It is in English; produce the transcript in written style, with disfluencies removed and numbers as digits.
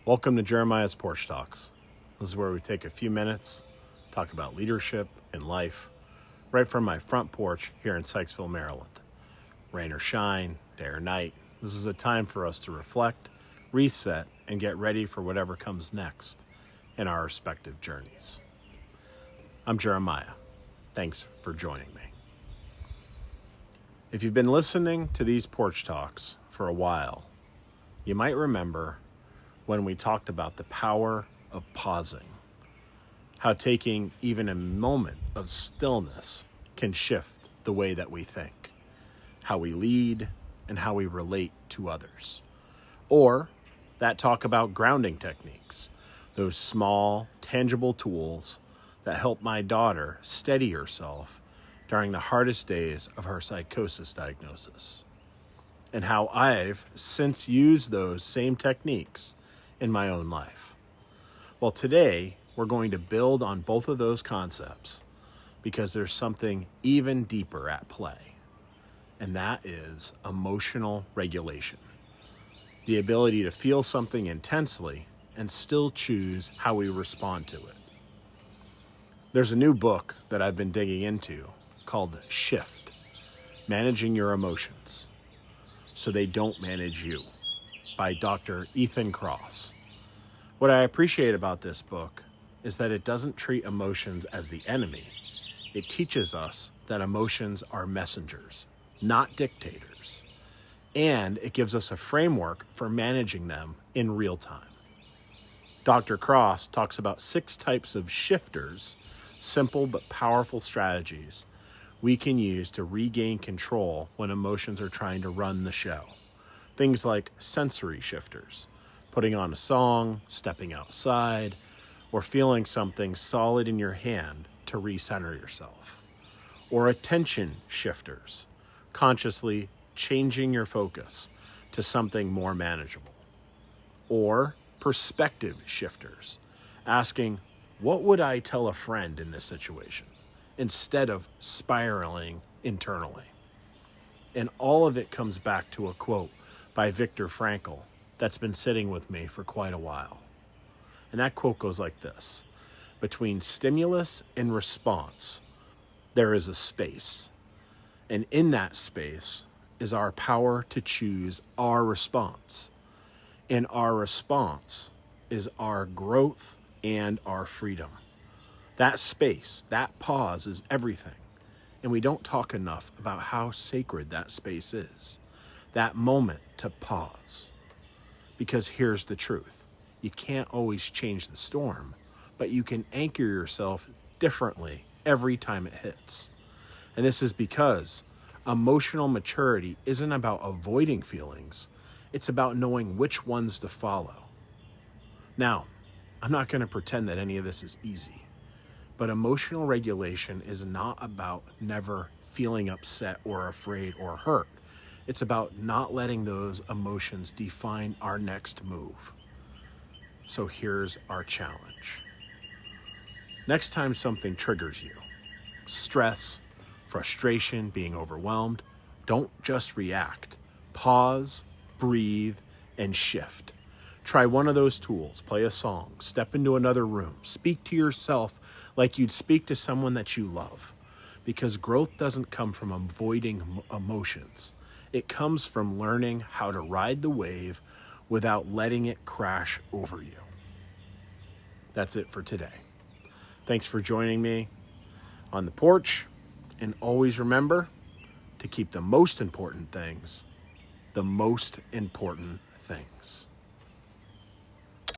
Welcome to Jeremiah's Porch Talks. This is where we take a few minutes, talk about leadership and life, right from my front porch here in Sykesville, Maryland. Rain or shine, day or night, this is a time for us to reflect, reset, and get ready for whatever comes next in our respective journeys. I'm Jeremiah. Thanks for joining me. If you've been listening to these Porch Talks for a while, you might remember when we talked about the power of pausing, how taking even a moment of stillness can shift the way that we think, how we lead, and how we relate to others. Or that talk about grounding techniques, those small, tangible tools that help my daughter steady herself during the hardest days of her psychosis diagnosis, and how I've since used those same techniques in my own life. Well, today we're going to build on both of those concepts because there's something even deeper at play, and that is emotional regulation. The ability to feel something intensely and still choose how we respond to it. There's a new book that I've been digging into called Shift, Managing Your Emotions So They Don't Manage You, by Dr. Ethan Kross. What I appreciate about this book is that it doesn't treat emotions as the enemy. It teaches us that emotions are messengers, not dictators. And it gives us a framework for managing them in real time. Dr. Kross talks about 6 types of shifters, simple but powerful strategies we can use to regain control when emotions are trying to run the show. Things like sensory shifters, putting on a song, stepping outside, or feeling something solid in your hand to recenter yourself. Or attention shifters, consciously changing your focus to something more manageable. Or perspective shifters, asking, what would I tell a friend in this situation? Instead of spiraling internally. And all of it comes back to a quote by Viktor Frankl that's been sitting with me for quite a while. And that quote goes like this: between stimulus and response, there is a space. And in that space is our power to choose our response. And our response is our growth and our freedom. That space, that pause is everything. And we don't talk enough about how sacred that space is. That moment to pause. Because here's the truth. You can't always change the storm, but you can anchor yourself differently every time it hits. And this is because emotional maturity isn't about avoiding feelings. It's about knowing which ones to follow. Now, I'm not going to pretend that any of this is easy. But emotional regulation is not about never feeling upset or afraid or hurt. It's about not letting those emotions define our next move. So here's our challenge. Next time something triggers you, stress, frustration, being overwhelmed, don't just react. Pause, breathe, and shift. Try one of those tools. Play a song, step into another room, speak to yourself like you'd speak to someone that you love. Because growth doesn't come from avoiding emotions. It comes from learning how to ride the wave without letting it crash over you. That's it for today. Thanks for joining me on the porch. And always remember to keep the most important things the most important things.